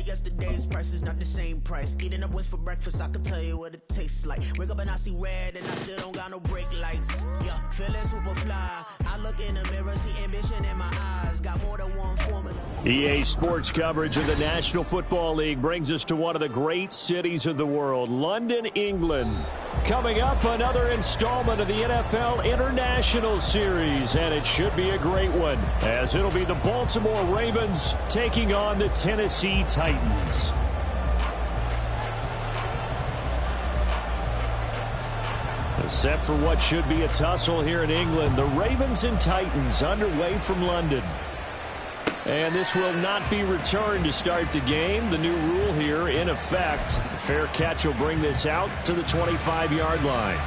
yesterday's price is not the same price. Eating up wings for breakfast, I can tell you what it tastes like. Wake up and I see red and I still don't got no brake lights. Yeah, feeling super fly. I look in the mirror, see ambition in my eyes. Got more than one formula. EA Sports coverage of the National Football League brings us to one of the great cities of the world, London, England. Coming up, another installment of the NFL International Series, and it should be a great one, as it'll be the Baltimore Ravens taking on the Tennessee Titans. Set for what should be a tussle here in England, the Ravens and Titans underway from London. And this will not be returned to start the game. The new rule here in effect. A fair catch will bring this out to the 25-yard line.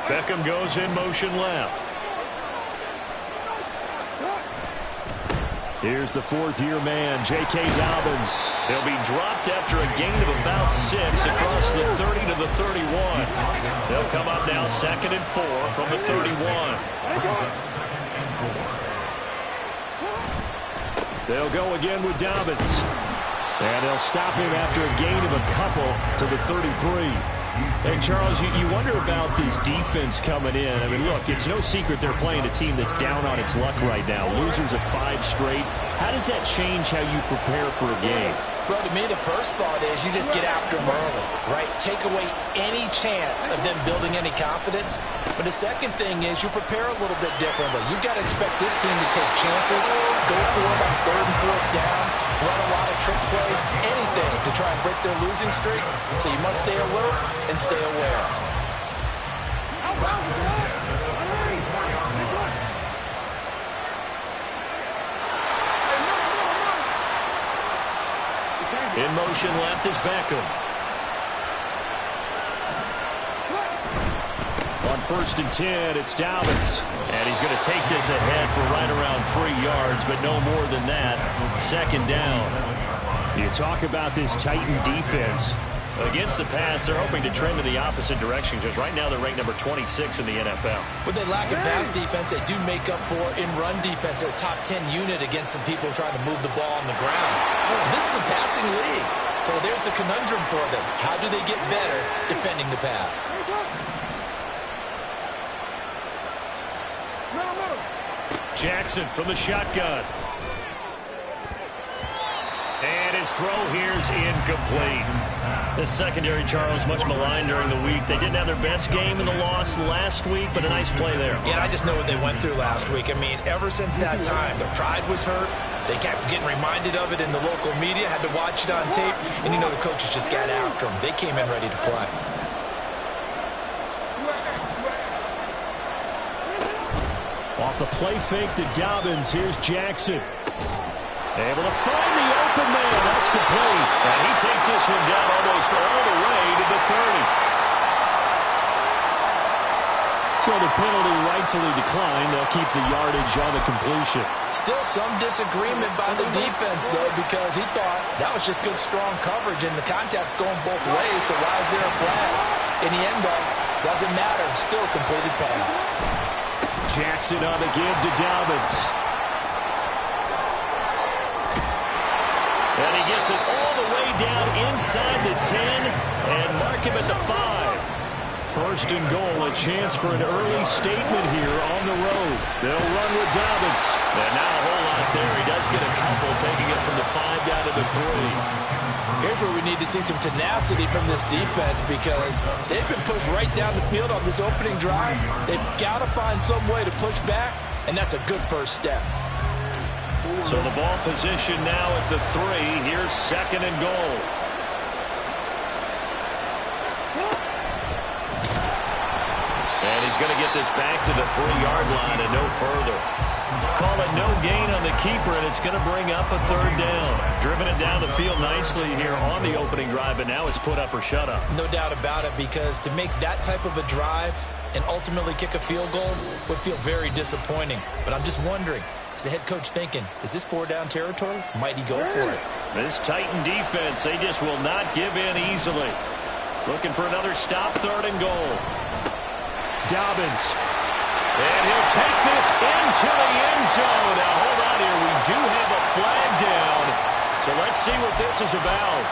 Beckham goes in motion left. Here's the fourth-year man, J.K. Dobbins. He'll be dropped after a gain of about 6 across the 30 to the 31. They'll come up now 2nd and 4 from the 31. They'll go again with Dobbins. And they'll stop him after a gain of a couple to the 33. And, Charles, you wonder about this defense coming in. I mean, look, it's no secret they're playing a team that's down on its luck right now. Losers of 5 straight. How does that change how you prepare for a game? Well, to me, the first thought is you just get after them early, right? Take away any chance of them building any confidence. But the second thing is you prepare a little bit differently. You've got to expect this team to take chances, go for it on 3rd and 4th downs, run a lot of trick plays, anything to try and break their losing streak. So you must stay alert and stay aware. In motion left is Beckham. On 1st and 10, it's Dobbins. And he's going to take this ahead for right around 3 yards, but no more than that. 2nd down. You talk about this Titan defense. Against the pass, they're hoping to trend in the opposite direction because right now they're ranked number 26 in the NFL. What they lack in pass defense, they do make up for in run defense. They're a top 10 unit against some people trying to move the ball on the ground. This is a passing league, so there's a conundrum for them. How do they get better defending the pass? Jackson from the shotgun. And his throw here's incomplete. The secondary, Charles, much maligned during the week. They didn't have their best game in the loss last week, but a nice play there. Yeah, I just know what they went through last week. I mean, ever since that time, their pride was hurt. They kept getting reminded of it in the local media, had to watch it on tape, and you know the coaches just got after them. They came in ready to play. Off the play fake to Dobbins, here's Jackson. Able to find the open man. That's complete. And he takes this one down almost all the way to the 30. So the penalty rightfully declined. They'll keep the yardage on the completion. Still some disagreement by the defense, though, because he thought that was just good, strong coverage, and the contact's going both ways, so why is there a flag? In the end, though, doesn't matter. Still a completed pass. Jackson on the give to Dobbins. And he gets it all the way down inside the 10 and mark him at the 5. 1st and goal, a chance for an early statement here on the road. They'll run with Dobbins. And now a whole lot there. He does get a couple, taking it from the 5 down to the 3. Here's where we need to see some tenacity from this defense because they've been pushed right down the field on this opening drive. They've got to find some way to push back, and that's a good first step. So the ball position now at the 3. Here's 2nd and goal. And he's going to get this back to the 3-yard line and no further. Call it no gain on the keeper, and it's going to bring up a third down. Driven it down the field nicely here on the opening drive, and now it's put up or shut up. No doubt about it, because to make that type of a drive and ultimately kick a field goal would feel very disappointing. But I'm just wondering, is the head coach thinking, is this 4-down territory? Might he go for it? This Titan defense, they just will not give in easily. Looking for another stop, 3rd and goal. Dobbins. And he'll take this into the end zone. Now, hold on here. We do have a flag down. So let's see what this is about.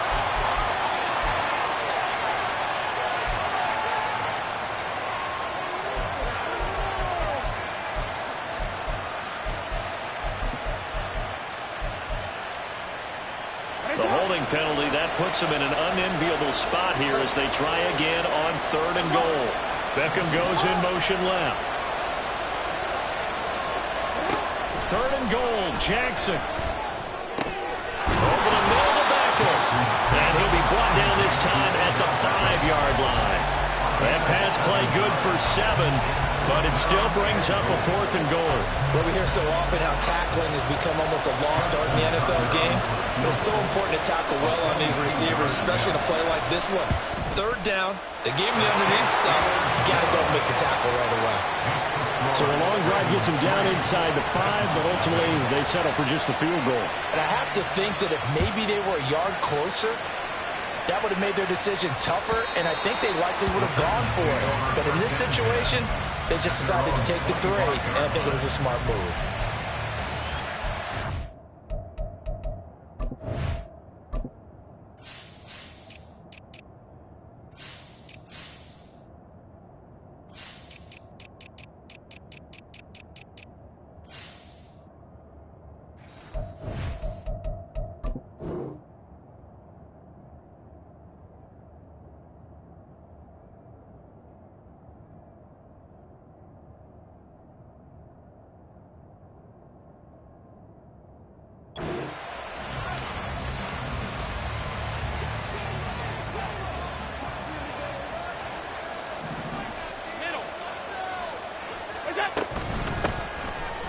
The holding penalty, that puts them in an unenviable spot here as they try again on 3rd and goal. Beckham goes in motion left. 3rd and goal, Jackson. Over the middle to Beckham. And he'll be brought down this time at the 5-yard line. That pass play good for 7, but it still brings up a 4th and goal. Well, we hear so often how tackling has become almost a lost art in the NFL game. But it's so important to tackle well on these receivers, especially in a play like this one. 3rd down, they gave him the underneath stuff. You got to go and make the tackle right away. So a long drive gets him down inside the 5, but ultimately they settle for just the field goal. And I have to think that if maybe they were a yard closer, that would have made their decision tougher, and I think they likely would have gone for it. But in this situation, they just decided to take the 3, and I think it was a smart move.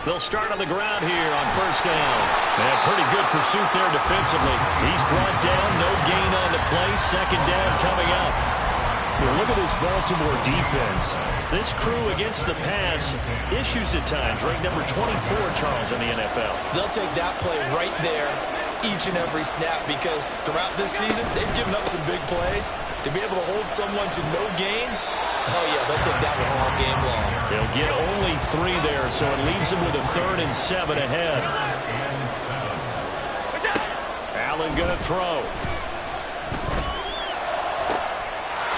They'll start on the ground here on 1st down. And pretty good pursuit there defensively. He's brought down, no gain on the play. 2nd down coming up. Well, look at this Baltimore defense. This crew against the pass, issues at times. Ranked number 24, Charles, in the NFL. They'll take that play right there each and every snap, because throughout this season, they've given up some big plays. To be able to hold someone to no gain, oh, yeah, they'll take that one all game long. They'll get only 3 there, so it leaves them with a 3rd and 7 ahead. Allen going to throw.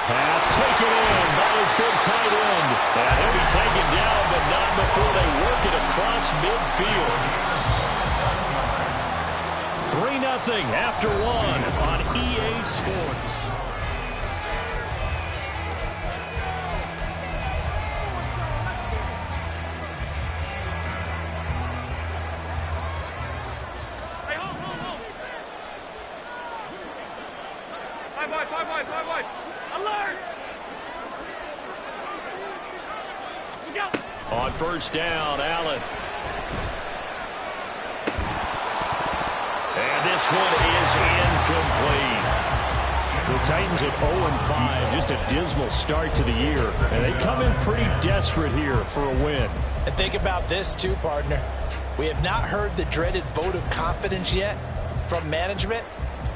Pass taken in by his big tight end. And he'll be taken down, but not before they work it across midfield. 3-0 after 1 on EA Sports. On 1st down, Allen. And this one is incomplete. The Titans at 0-5, just a dismal start to the year. And they come in pretty desperate here for a win. And think about this too, partner. We have not heard the dreaded vote of confidence yet from management.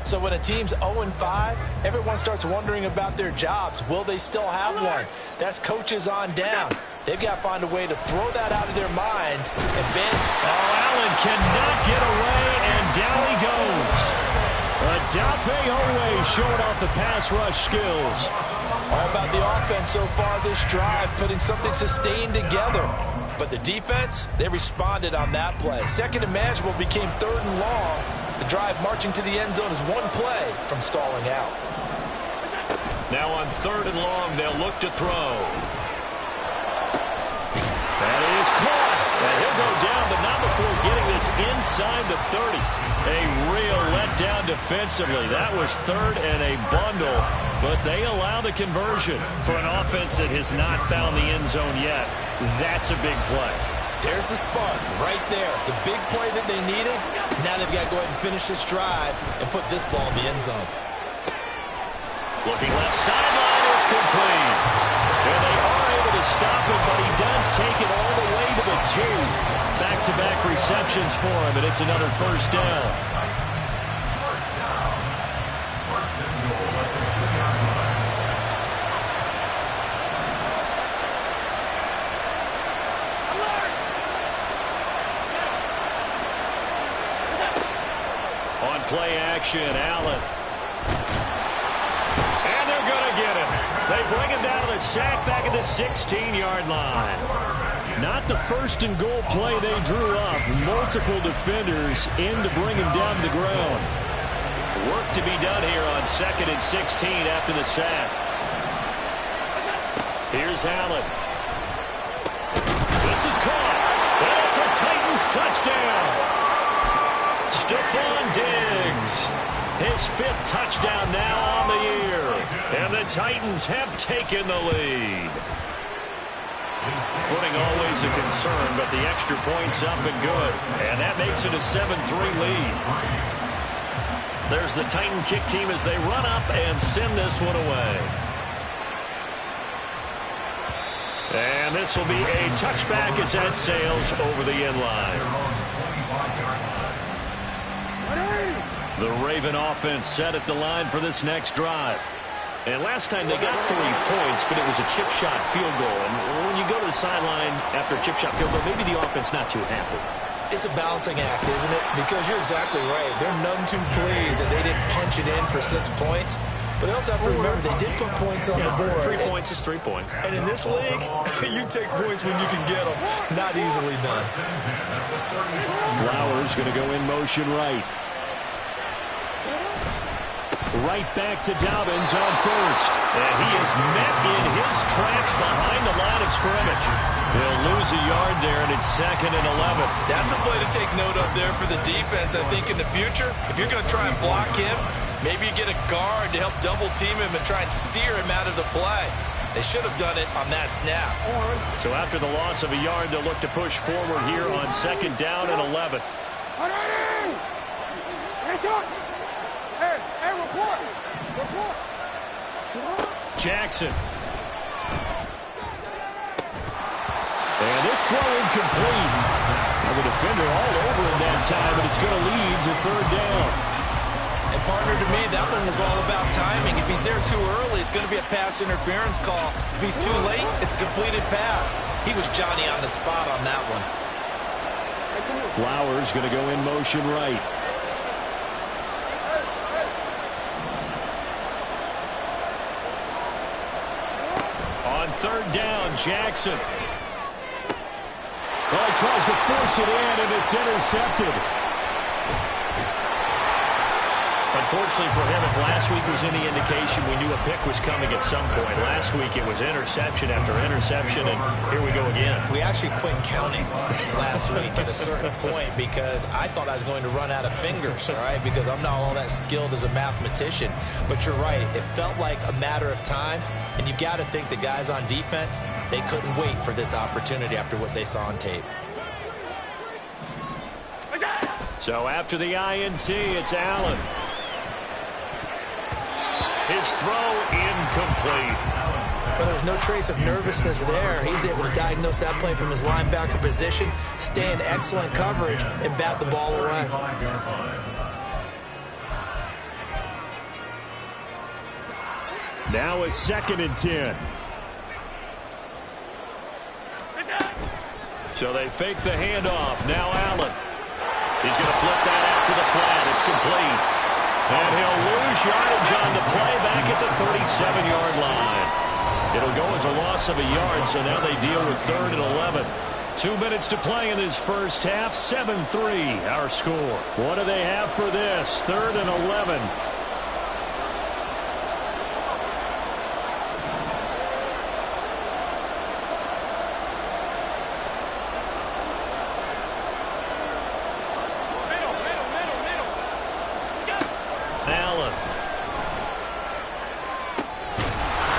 So when a team's 0-5, everyone starts wondering about their jobs. Will they still have one? That's coaches on down. They've got to find a way to throw that out of their minds. And Ben, Allen cannot get away, and down he goes. Adafe Owe showing off the pass rush skills. All about the offense so far this drive, putting something sustained together. But the defense, they responded on that play. 2nd and manageable became 3rd and long. The drive marching to the end zone is 1 play from stalling out. Now on 3rd and long, they'll look to throw. That is caught. And he'll go down, but not before getting this inside the 30. A real letdown defensively. That was 3rd and a bundle, but they allow the conversion for an offense that has not found the end zone yet. That's a big play. There's the spark right there. The big play that they needed. Now they've got to go ahead and finish this drive and put this ball in the end zone. Looking left sideline, it's complete. And they are able to stop him, but he does take it all the way to the 2. Back-to-back receptions for him, and it's another first down. On play action, Allen. And they're going to get him. They bring him down to the sack back at the 16-yard line. Not the first and goal play they drew up. Multiple defenders in to bring him down to the ground. Work to be done here on 2nd and 16 after the sack. Here's Allen. This is caught. And it's a Titans touchdown. Stephon Diggs, his 5th touchdown now on the year. And the Titans have taken the lead. Footing always a concern, but the extra point's up and good. And that makes it a 7-3 lead. There's the Titan kick team as they run up and send this one away. And this will be a touchback as that sails over the end line. The Raven offense set at the line for this next drive. And last time they got 3 points, but it was a chip shot field goal. And when you go to the sideline after a chip shot field goal, maybe the offense not too happy. It's a balancing act, isn't it? Because you're exactly right. They're none too pleased that they didn't punch it in for 6 points. But they also have to remember they did put points on the board. 3 points is 3 points. And in this league, you take points when you can get them. Not easily done. Flowers going to go in motion right. Right back to Dobbins on first. And he is met in his tracks behind the line of scrimmage. They'll lose a yard there, and it's 2nd and 11. That's a play to take note of there for the defense, I think, in the future. If you're going to try and block him, maybe you get a guard to help double-team him and try and steer him out of the play. They should have done it on that snap. So after the loss of a yard, they'll look to push forward here on 2nd down and 11. Jackson. And this throw incomplete. The defender all over him that time, but it's going to lead to 3rd down. And partner, to me, that one was all about timing. If he's there too early, it's going to be a pass interference call. If he's too late, it's a completed pass. He was Johnny on the spot on that one. Flowers going to go in motion right. On 3rd down, Jackson. Well, he tries to force it in, and it's intercepted. Unfortunately for him, if last week was any indication, we knew a pick was coming at some point. Last week it was interception after interception, and here we go again. We actually quit counting last week at a certain point because I thought I was going to run out of fingers, all right, because I'm not all that skilled as a mathematician. But you're right. It felt like a matter of time, and you've got to think the guys on defense, they couldn't wait for this opportunity after what they saw on tape. So after the INT, it's Allen. His throw incomplete. But there's no trace of nervousness there. He was able to diagnose that play from his linebacker position, stay in excellent coverage, and bat the ball away. Now a 2nd and 10. So they fake the handoff. Now Allen. He's going to flip that out to the flat. It's complete. And he'll lose yardage on the play back at the 37-yard line. It'll go as a loss of a yard, so now they deal with 3rd and 11. 2 minutes to play in this first half. 7-3 our score. What do they have for this? 3rd and 11. Allen.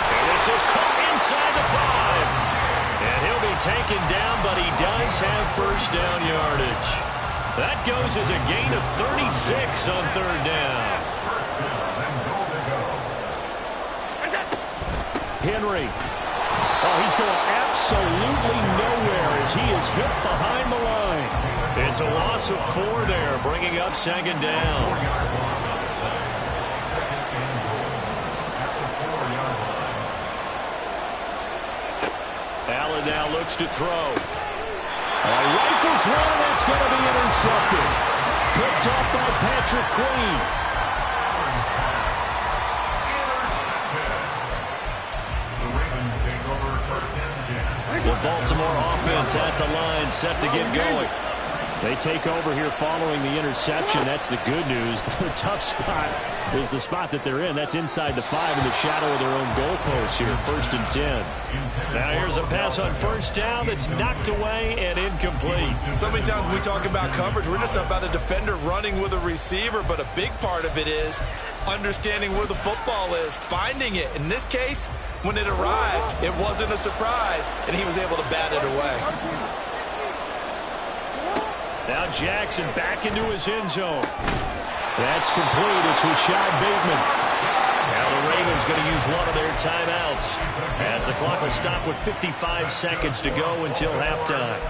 And this is caught inside the 5. And he'll be taken down, but he does have first down yardage. That goes as a gain of 36 on third down. Henry. Oh, he's going absolutely nowhere as he is hit behind the line. It's a loss of 4 there, bringing up second down. Allen now looks to throw. Rifles one, and it's going to be intercepted. Picked up by Patrick Queen. The Baltimore offense at the line, set to get going. They take over here following the interception. That's the good news. The tough spot is the spot that they're in. That's inside the 5 in the shadow of their own goalpost here, 1st and 10. Now here's a pass on first down that's knocked away and incomplete. So many times when we talk about coverage, we're just about a defender running with a receiver, but a big part of it is understanding where the football is, finding it. In this case, when it arrived, it wasn't a surprise, and he was able to bat it away. Now Jackson back into his end zone. That's complete. It's Rashad Bateman. Now the Ravens going to use one of their timeouts as the clock will stop with 55 seconds to go until halftime.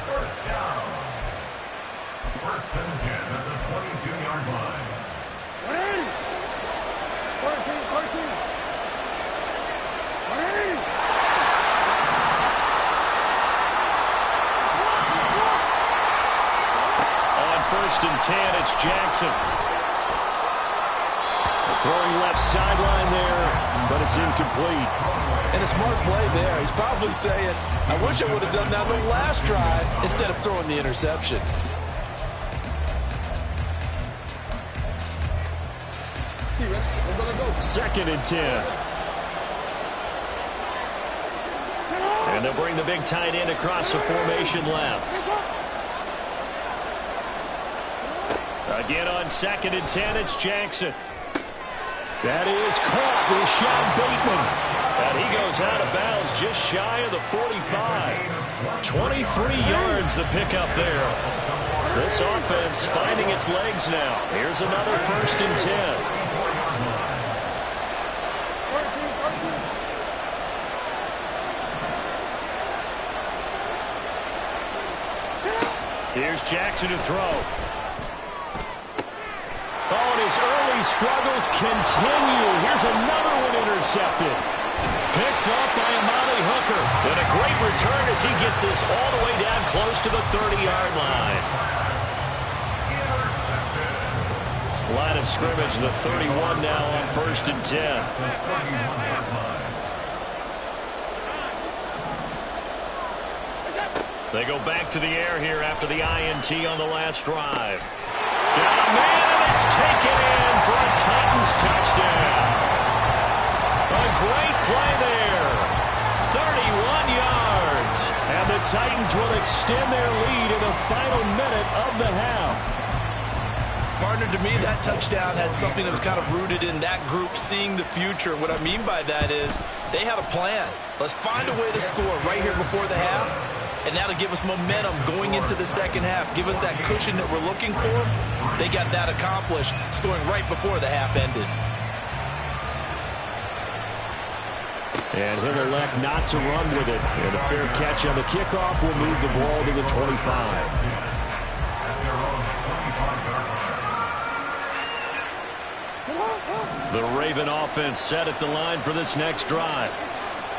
First and 10 at the 22-yard line. 14. First and 10, it's Jackson. Throwing left sideline there, but it's incomplete. And a smart play there. He's probably saying, I wish I would have done that on the last drive instead of throwing the interception. Second and 10. And they'll bring the big tight end across the formation left. Again on second and 10, it's Jackson. That is caught, Rashad Bateman. And he goes out of bounds just shy of the 45. 23 yards the pickup there. This offense finding its legs now. Here's another first and 10. Here's Jackson to throw. Oh, and his early struggles continue. Here's another one intercepted. Picked up by Amani Hooker. And a great return as he gets this all the way down close to the 30-yard line. Line of scrimmage, the 31 now on first and 10. They go back to the air here after the INT on the last drive. Got a man, and it's taken in for a Titans touchdown. A great play there. 31 yards. And the Titans will extend their lead in the final minute of the half. Partner, to me, that touchdown had something that was kind of rooted in that group seeing the future. What I mean by that is they had a plan. Let's find a way to score right here before the half. And now to give us momentum going into the second half, give us that cushion that we're looking for, they got that accomplished, scoring right before the half ended. And he'll elect not to run with it. And a fair catch on the kickoff will move the ball to the 25. The Raven offense set at the line for this next drive.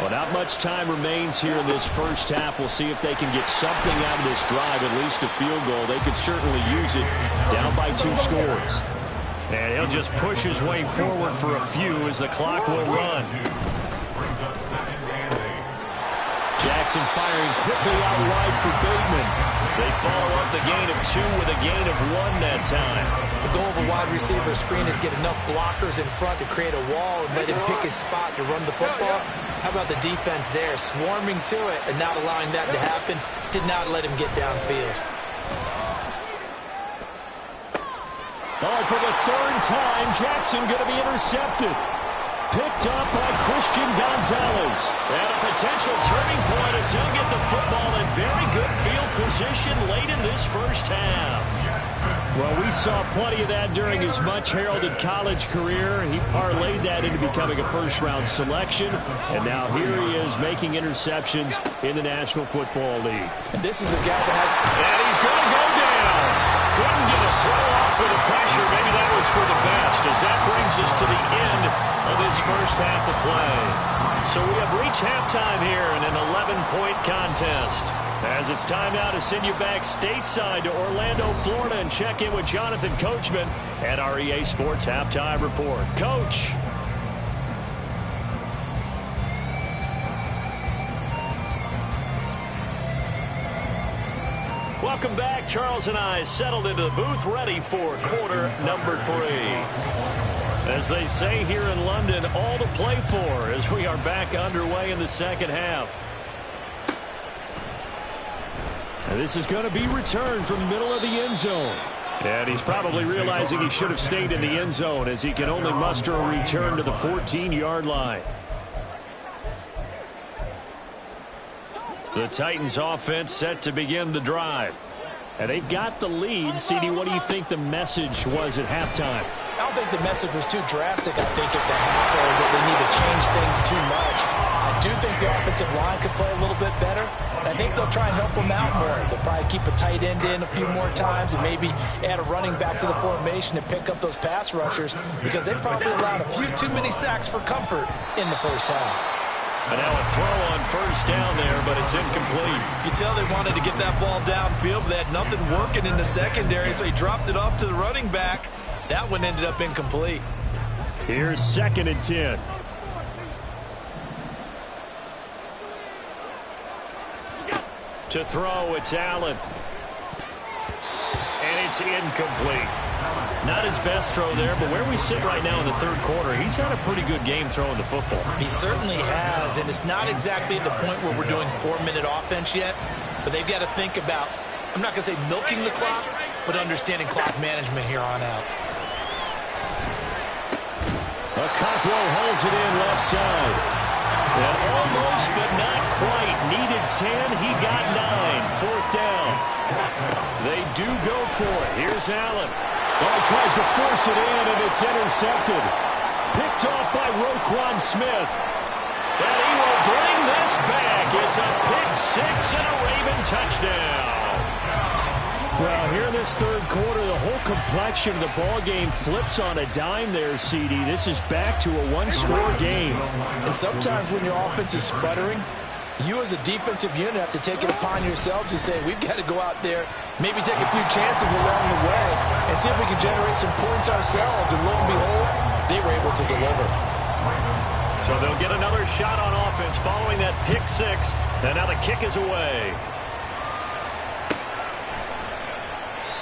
Well, not much time remains here in this first half. We'll see if they can get something out of this drive, at least a field goal. They could certainly use it, down by 2 scores. And he'll just push his way forward for a few as the clock will run. Jackson firing quickly out wide for Bateman. They follow up the gain of 2 with a gain of 1 that time. The goal of a wide receiver screen is get enough blockers in front to create a wall and let him pick his spot to run the football. How about the defense there, swarming to it and not allowing that to happen? Did not let him get downfield. Oh, for the 3rd time, Jackson going to be intercepted. Picked up by Christian Gonzalez. is. And a potential turning point as he'll get the football in very good field position late in this first half. Well, we saw plenty of that during his much-heralded college career. He parlayed that into becoming a first-round selection, and now here he is making interceptions in the National Football League. And this is a guy that has... And he's going to go down. Couldn't get a throw off with the pressure. Maybe that was for the best, as that brings us to the end of his first half of play. So we have reached halftime here in an 11-point contest. As it's time now to send you back stateside to Orlando, Florida, and check in with Jonathan Coachman at our EA Sports Halftime Report. Coach. Welcome back. Charles and I settled into the booth, ready for quarter number 3. As they say here in London, all to play for as we are back underway in the second half. And this is going to be returned from the middle of the end zone. And he's probably realizing he should have stayed in the end zone as he can only muster a return to the 14-yard line. The Titans offense set to begin the drive. And they've got the lead. CD, what do you think the message was at halftime? I don't think the message was too drastic, I think, at the half, or that they need to change things too much. I do think the offensive line could play a little bit better. And I think they'll try and help them out more. They'll probably keep a tight end in a few more times and maybe add a running back to the formation and pick up those pass rushers, because they probably allowed a few too many sacks for comfort in the first half. And now a throw on first down there, but it's incomplete. You can tell they wanted to get that ball downfield, but they had nothing working in the secondary, so he dropped it off to the running back. That one ended up incomplete. Here's 2nd and 10. To throw, it's Allen. And it's incomplete. Not his best throw there, but where we sit right now in the third quarter, he's had a pretty good game throwing the football. He certainly has, and it's not exactly at the point where we're doing 4-minute offense yet, but they've got to think about, I'm not going to say milking the clock, but understanding clock management here on out. Mckdawg holds it in left side. And almost, but not quite. Needed 10, he got 9. 4th down. They do go for it. Here's Allen. Oh, he tries to force it in, and it's intercepted. Picked off by Roquan Smith. And he will bring this back. It's a pick 6 and a Raven touchdown. Well, here in this third quarter, the whole complexion of the ball game flips on a dime there, CD. This is back to a one-score game. And sometimes when your offense is sputtering, you as a defensive unit have to take it upon yourselves to say, we've got to go out there, maybe take a few chances along the way, and see if we can generate some points ourselves. And lo and behold, they were able to deliver. So they'll get another shot on offense following that pick 6. And now the kick is away.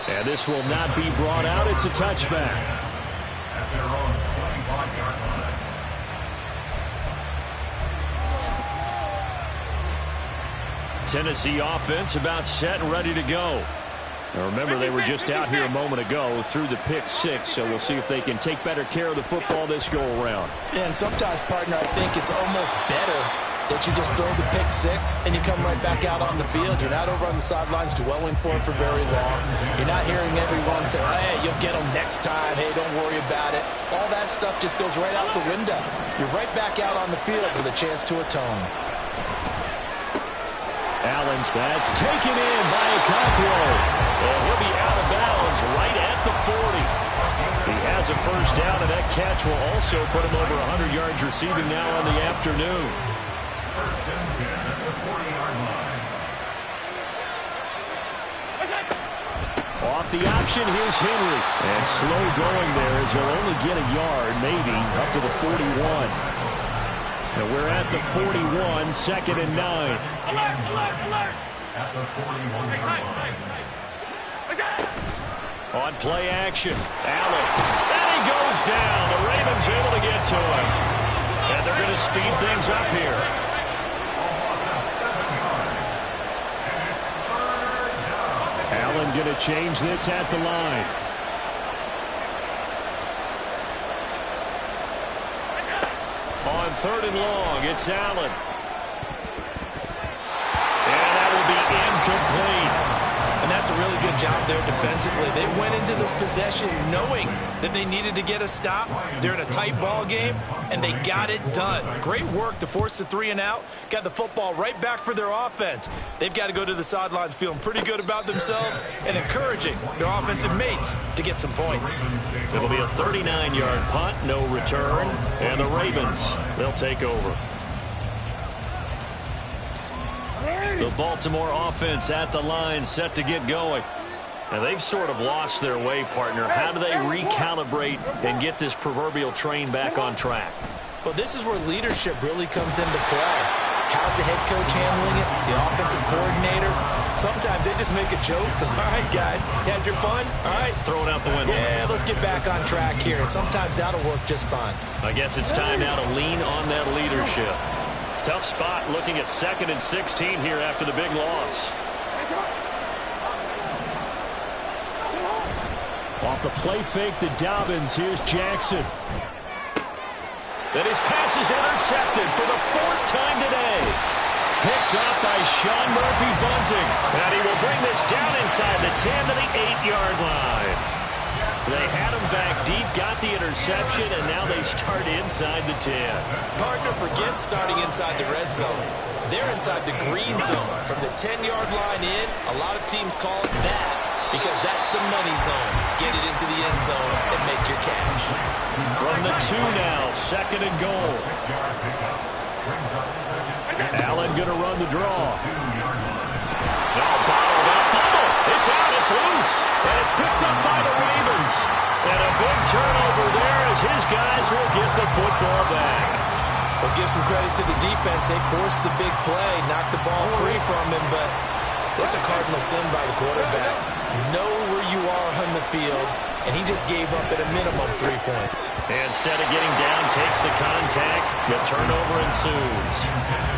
And this will not be brought out. It's a touchback. At their own 25-yard line. Tennessee offense about set and ready to go. Now remember, they were just out here a moment ago through the pick 6, so we'll see if they can take better care of the football this go-around. Yeah, and sometimes, partner, I think it's almost better that you just throw the pick 6 and you come right back out on the field. You're not over on the sidelines dwelling for it for very long. You're not hearing everyone say, hey, you'll get them next time. Hey, don't worry about it. All that stuff just goes right out the window. You're right back out on the field with a chance to atone. Allen's that's taken in by Mckdawg. And he'll be out of bounds right at the 40. He has a first down, and that catch will also put him over 100 yards receiving now on the afternoon. First and 10 at the 40-yard line. Off the option, here's Henry. And slow going there as he'll only get a yard, maybe, up to the 41. And we're at the 41, 2nd and 9. Alert! At the 41-yard line. On play action, Allen. And he goes down. The Ravens able to get to him. And they're going to speed things up here. Allen going to change this at the line. On 3rd and long. It's Allen. And that will be incomplete. And that's a really good job there defensively. They went into this possession knowing that they needed to get a stop. They're in a tight ball game, and they got it done. Great work to force the 3 and out. Got the football right back for their offense. They've got to go to the sidelines feeling pretty good about themselves and encouraging their offensive mates to get some points. It'll be a 39-yard punt, no return, and the Ravens, they'll take over. The Baltimore offense at the line, set to get going. Now, they've sort of lost their way, partner. How do they recalibrate and get this proverbial train back on track? Well, this is where leadership really comes into play. How's the head coach handling it? The offensive coordinator? Sometimes they just make a joke because, all right, guys, had your fun? All right. Throw it out the window. Yeah, let's get back on track here. And sometimes that'll work just fine. I guess it's time now to lean on that leadership. Tough spot looking at 2nd and 16 here after the big loss. Off the play fake to Dobbins. Here's Jackson. Then his pass is intercepted for the 4th time today. Picked up by Sean Murphy-Bunting. And he will bring this down inside the 10 to the 8-yard line. They had him back deep, got the interception, and now they start inside the 10. Partner forgets starting inside the red zone. They're inside the green zone. From the 10-yard line in, a lot of teams call it that because that's the money zone. Get it into the end zone and make your cash. From the 2 now, 2nd and goal. Allen going to run the draw. No, bottled up. Fumble. It's out. It's loose. And it's picked up by the Ravens. And a big turnover there as his guys will get the football back. We'll give some credit to the defense. They forced the big play, knocked the ball free from him, but that's a cardinal sin by the quarterback. Know where you are on the field, and he just gave up at a minimum 3 points. And instead of getting down, takes the contact. The turnover ensues.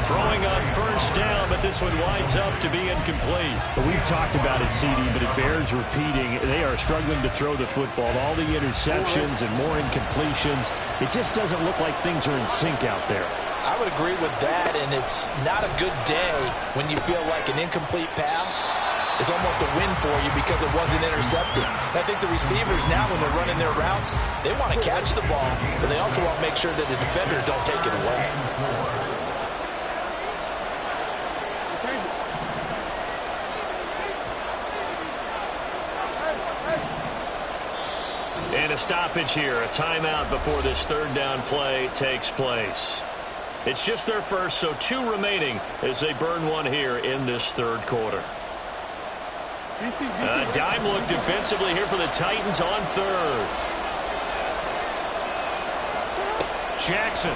Throwing on 1st down, but this one winds up to be incomplete. We've talked about it, CD, but it bears repeating. They are struggling to throw the football. All the interceptions and more incompletions. It just doesn't look like things are in sync out there. I would agree with that, and it's not a good day when you feel like an incomplete pass is almost a win for you because it wasn't intercepted. I think the receivers now, when they're running their routes, they want to catch the ball, but they also want to make sure that the defenders don't take it away. And a stoppage here, a timeout before this 3rd down play takes place. It's just their first, so 2 remaining as they burn one here in this 3rd quarter. A dime look defensively here for the Titans on 3rd. Jackson.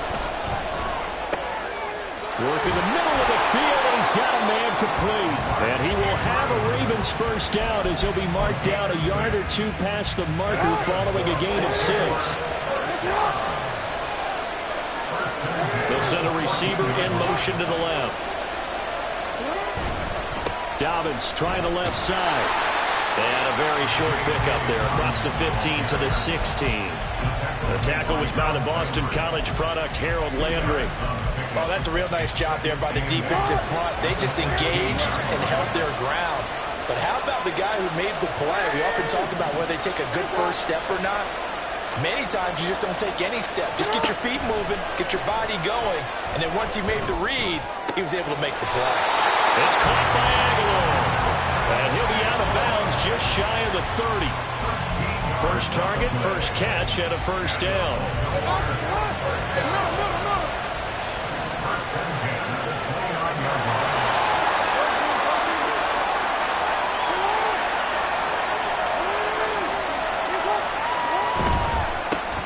Working the middle of the field, and he's got a man complete. And he will have a Ravens 1st down as he'll be marked down a yard or 2 past the marker following a gain of 6. They'll send a receiver in motion to the left. Dobbins trying the left side. And a very short pickup there across the 15 to the 16. The tackle was by the Boston College product, Harold Landry. Oh, that's a real nice job there by the defensive front. They just engaged and held their ground. But how about the guy who made the play? We often talk about whether they take a good first step or not. Many times you just don't take any step. Just get your feet moving, get your body going, and then once he made the read, he was able to make the play. It's caught by Aguilar. And he'll be out of bounds just shy of the 30. First target, first catch, and a 1st down.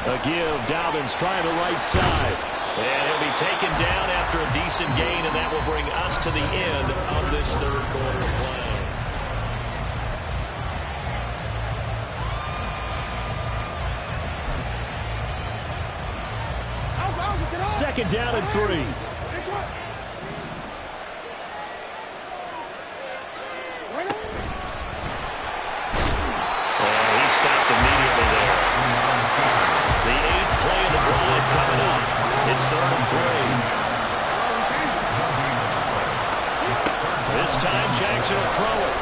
A give, Dobbins trying the right side. And he'll be taken down after a decent gain, and that will bring us to the end of this 3rd quarter play. 2nd down and 3. And he stopped immediately there. The 8th play of the drive coming up. It's 3rd and 3. This time, Jackson will throw it.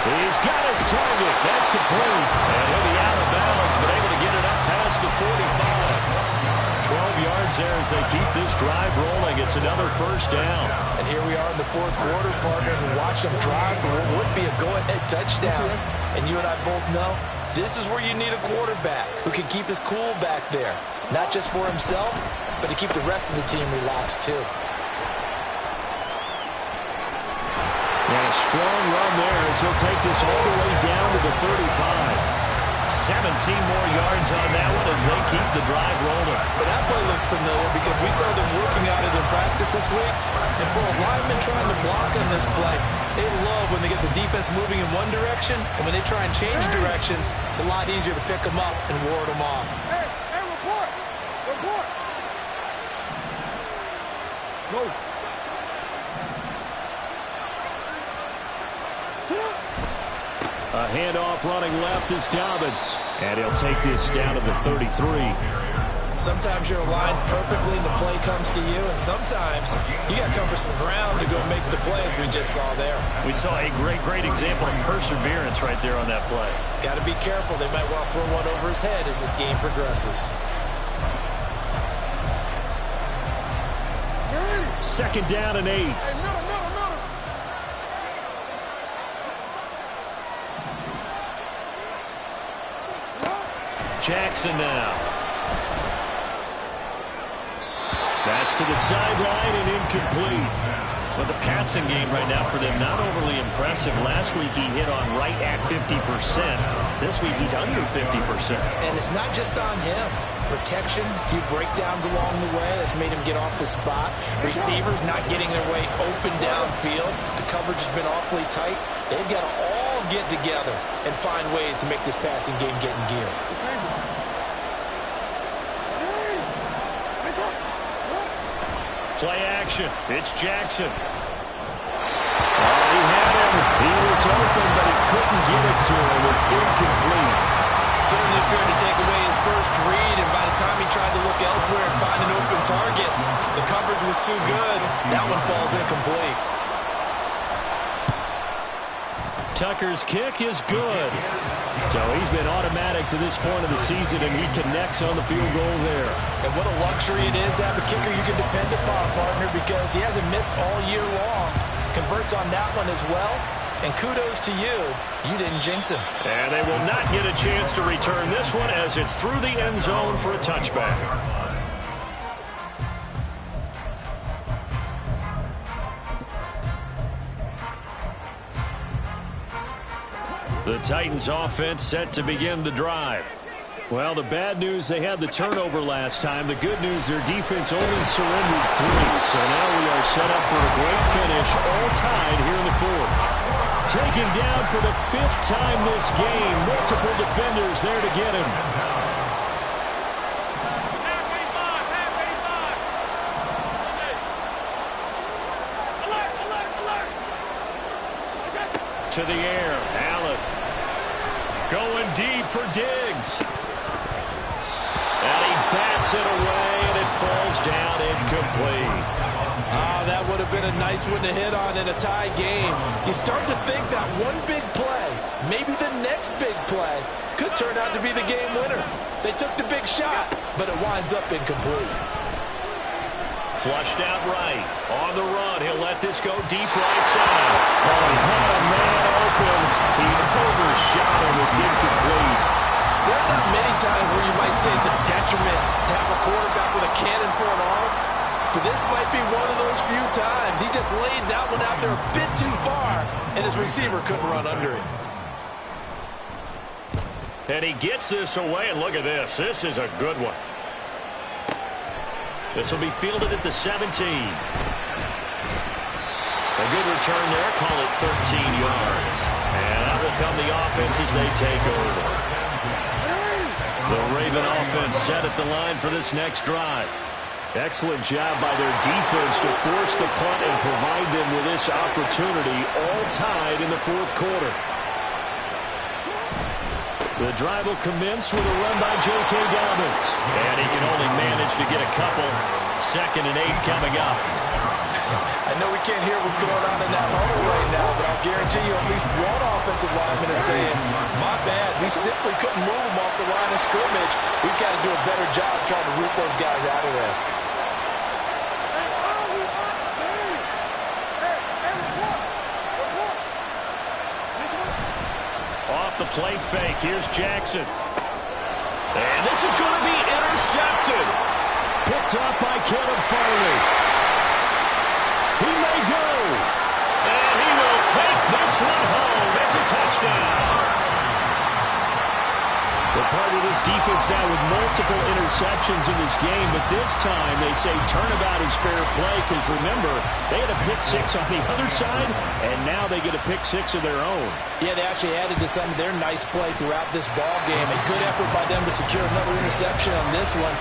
He's got his target. That's complete. And he'll be out of bounds, but able to get it up past the 45. 12 yards there as they keep this drive rolling. It's another first down. And here we are in the fourth quarter, partner, and watch them drive for what would be a go-ahead touchdown. And you and I both know this is where you need a quarterback who can keep his cool back there. Not just for himself, but to keep the rest of the team relaxed too. And a strong run there as he'll take this all the way down to the 35. 17 more yards on that one as they keep the drive rolling. But that play looks familiar because we saw them working on it in practice this week. And for a lineman trying to block on this play, they love when they get the defense moving in one direction. And when they try and change directions, it's a lot easier to pick them up and ward them off. Hey, report! Report! Go! A handoff running left is Dobbins. And he'll take this down to the 33. Sometimes you're aligned perfectly and the play comes to you, and sometimes you got to cover some ground to go make the play, as we just saw there. We saw a great example of perseverance right there on that play. Got to be careful. They might want to throw one over his head as this game progresses. Second down and 8. Jackson now. That's to the sideline and incomplete. But the passing game right now for them, not overly impressive. Last week he hit on right at 50%. This week he's under 50%. And it's not just on him. Protection, a few breakdowns along the way. That's made him get off the spot. Receivers not getting their way open downfield. The coverage has been awfully tight. They've got to all get together and find ways to make this passing game get in gear. Play action. It's Jackson. He had him. He was open, but he couldn't get it to him. It's incomplete. Certainly appeared to take away his first read, and by the time he tried to look elsewhere and find an open target, the coverage was too good. That one falls incomplete. Tucker's kick is good. So he's been automatic to this point of the season, and he connects on the field goal there. And what a luxury it is to have a kicker you can depend upon, partner, because he hasn't missed all year long. Converts on that one as well. And kudos to you. You didn't jinx him. And they will not get a chance to return this one as it's through the end zone for a touchback. The Titans offense set to begin the drive. Well, the bad news, they had the turnover last time. The good news, their defense only surrendered 3. So now we are set up for a great finish, all tied here in the fourth. Taken down for the 5th time this game. Multiple defenders there to get him. To the air, Allen. Going deep for Diggs. And he bats it away, and it falls down incomplete. That would have been a nice one to hit on in a tie game. You start to think that one big play, maybe the next big play, could turn out to be the game winner. They took the big shot, but it winds up incomplete. Flushed out right. On the run, he'll let this go deep right side. Oh, he had a man open. He overshot him. It's incomplete. There are not many times where you might say it's a detriment to have a quarterback with a cannon for an arm, but this might be one of those few times. He just laid that one out there a bit too far, and his receiver couldn't run under it. And he gets this away, and look at this. This is a good one. This will be fielded at the 17. A good return there. Call it 13 yards. And that will come the offense as they take over. The Raven offense set at the line for this next drive. Excellent job by their defense to force the punt and provide them with this opportunity, all tied in the fourth quarter. The drive will commence with a run by J.K. Dobbins. And he can only manage to get a couple. 2nd and 8 coming up. I know we can't hear what's going on in that huddle right now, but I'll guarantee you at least one offensive lineman is saying, my bad, we simply couldn't move them off the line of scrimmage. We've got to do a better job trying to root those guys out of there. Off the play fake, here's Jackson. And this is going to be intercepted. Picked up by Caleb Farley. He may go. And he will take this one home. It's a touchdown. They're part of this defense now with multiple interceptions in this game, but this time they say turnabout is fair play because, remember, they had a pick six on the other side, and now they get a pick six of their own. Yeah, they actually added to some of their nice play throughout this ball game. A good effort by them to secure another interception on this one.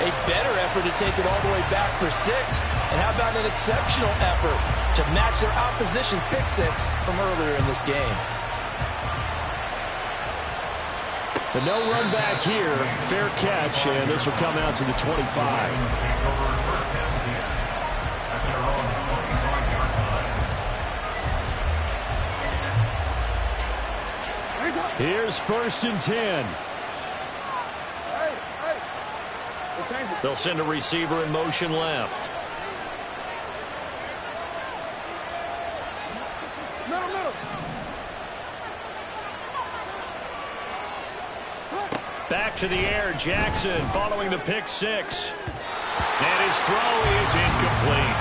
A better effort to take it all the way back for 6. And how about an exceptional effort to match their opposition's pick six from earlier in this game? But no run back here. Fair catch, and this will come out to the 25. Here's 1st and 10. They'll send a receiver in motion left. Back to the air, Jackson following the pick six. And his throw is incomplete.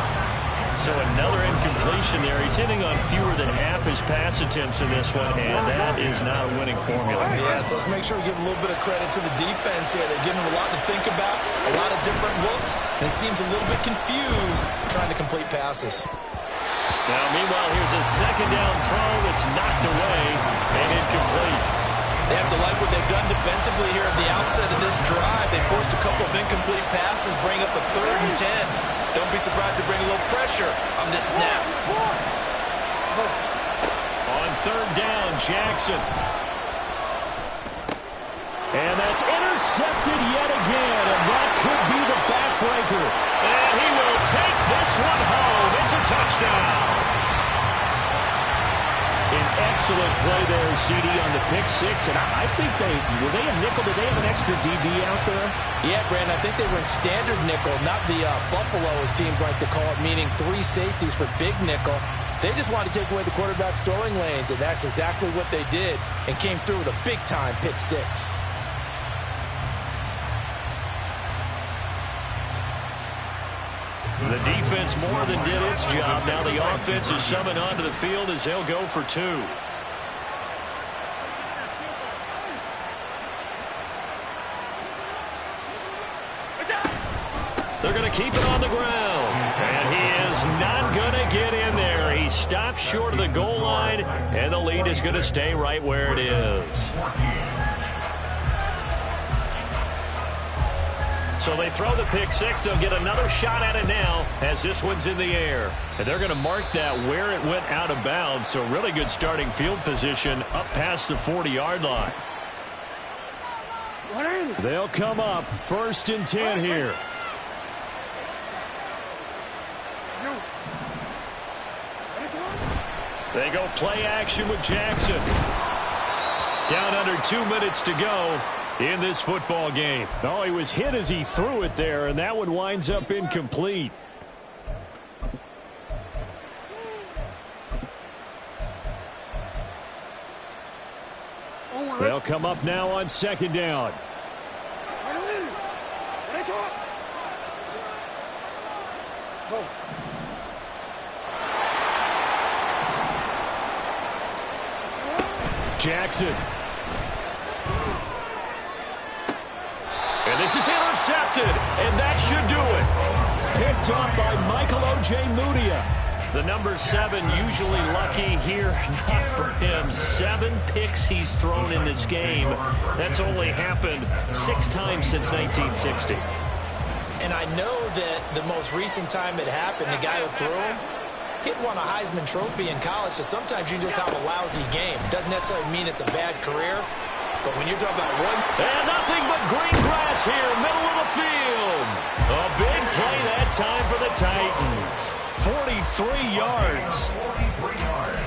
So another incompletion there. He's hitting on fewer than half his pass attempts in this one, and that is not a winning formula. Yeah, so let's make sure we give a little bit of credit to the defense here. They're giving him a lot to think about, a lot of different looks, and he seems a little bit confused trying to complete passes. Now, meanwhile, here's a 2nd down throw that's knocked away and incomplete. They have to like what they've done defensively here at the outset of this drive. They forced a couple of incomplete passes, bring up a 3rd and 10. Don't be surprised to bring a little pressure on this snap. On 3rd down, Jackson. And that's intercepted yet again, and that could be the backbreaker. And he will take this one home. It's a touchdown. An excellent play there, CD, on the pick six. And I think were they a nickel? Did they have an extra DB out there? Yeah, Brandon, I think they were in standard nickel, not the Buffalo, as teams like to call it, meaning 3 safeties for big nickel. They just wanted to take away the quarterback's throwing lanes, and that's exactly what they did, and came through with a big-time pick six. The defense more than did its job. Now the offense is summoned onto the field as they'll go for 2. They're going to keep it on the ground. And he is not going to get in there. He stops short of the goal line, and the lead is going to stay right where it is. So they throw the pick six. They'll get another shot at it now as this one's in the air. And they're going to mark that where it went out of bounds. So really good starting field position up past the 40-yard line. They'll come up 1st and 10 here. They go play action with Jackson. Down under 2 minutes to go in this football game. Oh, he was hit as he threw it there, and that one winds up incomplete. They'll come up now on 2nd down. Jackson. And this is intercepted, and that should do it. Picked up by Michael O.J. Mudia. The number 7 usually lucky here, not for him. 7 picks he's thrown in this game. That's only happened 6 times since 1960. And I know that the most recent time it happened, the guy who threw him, he'd won a Heisman Trophy in college, so sometimes you just have a lousy game. Doesn't necessarily mean it's a bad career, but when you're talking about one... And nothing but green grass here, middle of the field. A big play that that time for the Titans. 43 yards. 43 yards.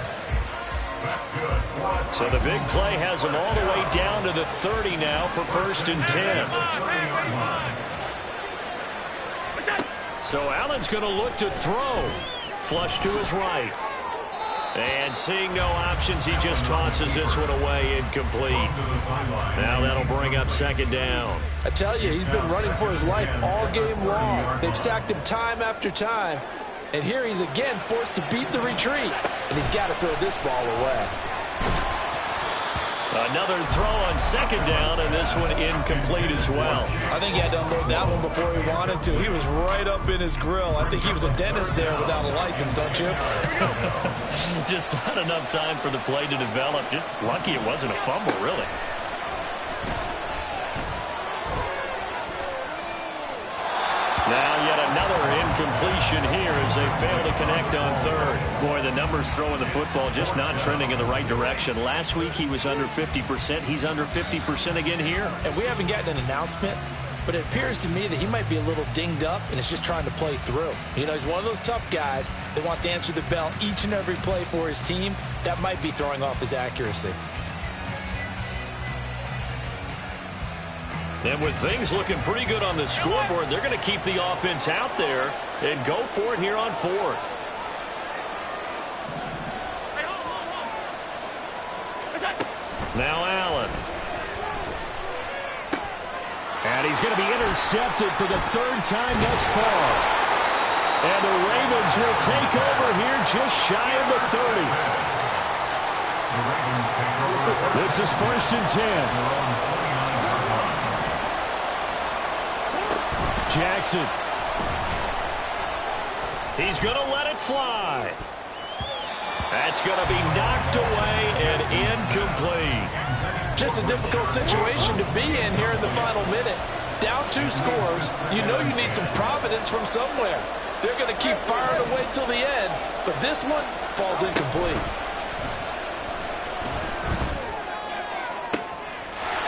That's good. So the big play has them all the way down to the 30 now for 1st and 10. So Allen's going to look to throw. Flush to his right. And seeing no options, he just tosses this one away, incomplete. Now that'll bring up 2nd down. I tell you, he's been running for his life all game long. They've sacked him time after time. And here he's again forced to beat the retreat. And he's got to throw this ball away. Another throw on 2nd down, and this one incomplete as well. I think he had to unload that one before he wanted to. He was right up in his grill. I think he was a dentist there without a license, don't you? Just not enough time for the play to develop. Just lucky it wasn't a fumble, really. Now yet another incompletion here as they fail to connect on 3rd. Boy, the numbers throwing the football just not trending in the right direction. Last week he was under 50%. He's under 50% again here. And we haven't gotten an announcement, but it appears to me that he might be a little dinged up and is just trying to play through. You know, he's one of those tough guys that wants to answer the bell each and every play for his team. That might be throwing off his accuracy. And with things looking pretty good on the scoreboard, they're going to keep the offense out there and go for it here on 4th. Now Allen. And he's going to be intercepted for the 3rd time thus far. And the Ravens will take over here just shy of the 30. This is 1st and 10. Jackson. He's going to let it fly. That's going to be knocked away and incomplete. Just a difficult situation to be in here in the final minute. Down 2 scores. You know you need some providence from somewhere. They're going to keep firing away till the end, but this one falls incomplete.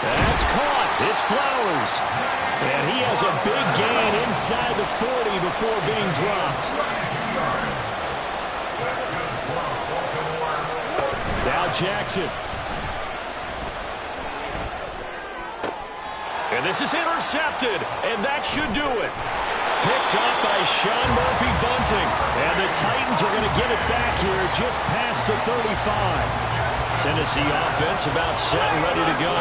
That's caught. It's Flowers. And he has a big gain inside the 40 before being dropped. Now Jackson. And this is intercepted, and that should do it. Picked up by Sean Murphy-Bunting. And the Titans are going to get it back here just past the 35. Tennessee offense about set and ready to go.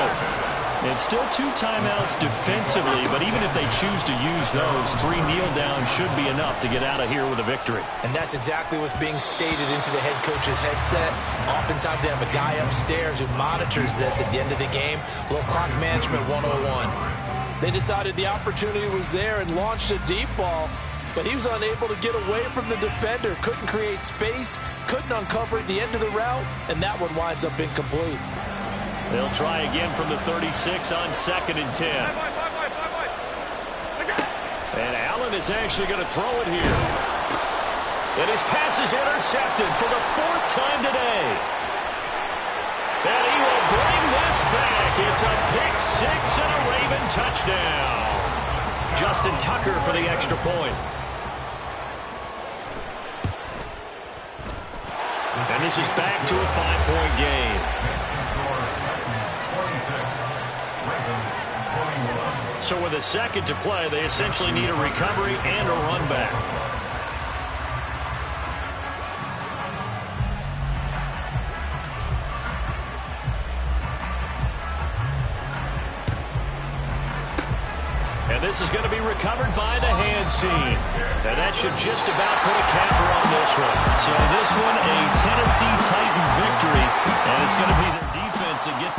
And still 2 timeouts defensively, but even if they choose to use those, 3 kneel downs should be enough to get out of here with a victory. And that's exactly what's being stated into the head coach's headset. Oftentimes they have a guy upstairs who monitors this at the end of the game. A little clock management 101. They decided the opportunity was there and launched a deep ball, but he was unable to get away from the defender. Couldn't create space, couldn't uncover at the end of the route, and that one winds up incomplete. They'll try again from the 36 on 2nd and 10. And Allen is actually going to throw it here. And his pass is intercepted for the 4th time today. And he will bring this back. It's a pick-6 and a Raven touchdown. Justin Tucker for the extra point. And this is back to a 5-point game. So with a second to play, they essentially need a recovery and a run back. And this is going to be recovered by the hands team. And that should just about put a capper on this one. So this one, a Tennessee Titan victory. And it's going to be their defense that gets the